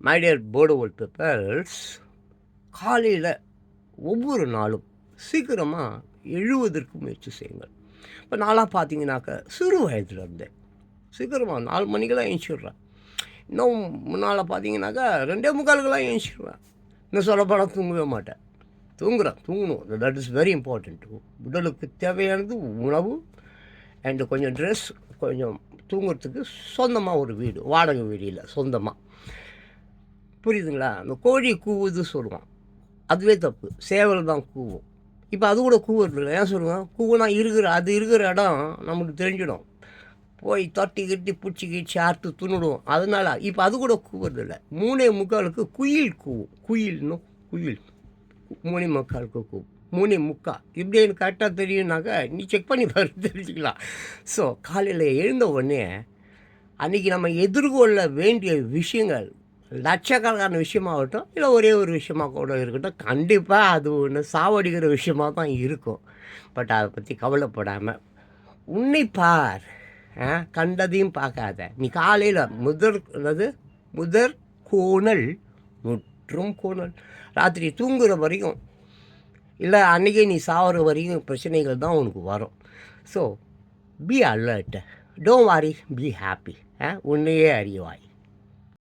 My dear போர்டுவோல் peoples, காலையில் ஒவ்வொரு நாளும் சீக்கிரமாக எழுவதற்கு முயற்சி செய்யுங்கள். இப்போ நாளாக பார்த்தீங்கன்னாக்கா சிறு வயதில் இருந்தேன் சீக்கிரமாக 4 மணிக்கெல்லாம் ஏஞ்சிடுறேன். இன்னும் முன்னால் பார்த்தீங்கன்னாக்கா 2:45 ஏஞ்சிடுவேன். இன்னும் சொல்லப்போனால் தூங்கவே மாட்டேன். தூங்கணும். That is very important. உடலுக்கு தேவையானது உணவு அண்டு கொஞ்சம் ட்ரெஸ், கொஞ்சம் தூங்குறதுக்கு சொந்தமாக ஒரு வீடு, வாடகை வீடு இல்லை, சொந்தமாக. புரியுதுங்களா? அந்த கோழி கூவுது சொல்லுவான், அதுவே தப்பு. சேவல் தான் கூவும். இப்போ அது கூட கூவுறதில்ல. ஏன் சொல்லுவான்? கூவுனா இருக்கிற இடம் நமக்கு தெரிஞ்சிடும். போய் தட்டி கிட்டி பிடிச்சி கிடிச்சி அறுத்து துணுடும். அதனால் இப்போ அது கூட கூவுறதில்ல. 3:45 குயில் கூவும். குயில் 3:45 கூவும். 3:45 இப்படி எனக்கு கரெக்டாக தெரியும்னாக்கா நீ செக் பண்ணி பாரு, தெரிஞ்சுக்கலாம். ஸோ காலையில் எழுந்த உடனே அன்றைக்கி நம்ம எதிர்கொள்ள வேண்டிய விஷயங்கள் லட்சக்கணக்கான விஷயமாகட்டும், இல்லை ஒரே ஒரு விஷயமாக கூட இருக்கட்டும், கண்டிப்பாக அது ஒன்று சாவடிக்கிற விஷயமாக தான் இருக்கும். பட் அதை பற்றி கவலைப்படாமல் உன்னை பார், கண்டதையும் பார்க்காத. நீ காலையில் முதற் கோணல் முற்றும் கோணல். ராத்திரி தூங்குகிற வரைக்கும் இல்லை அன்றைக்கே நீ சாகிற வரைக்கும் பிரச்சனைகள் தான் உனக்கு வரும். ஸோ பி அலர்ட், டோன்ட் வாரி, பி ஹாப்பி. உன்னையே அறிவாய்.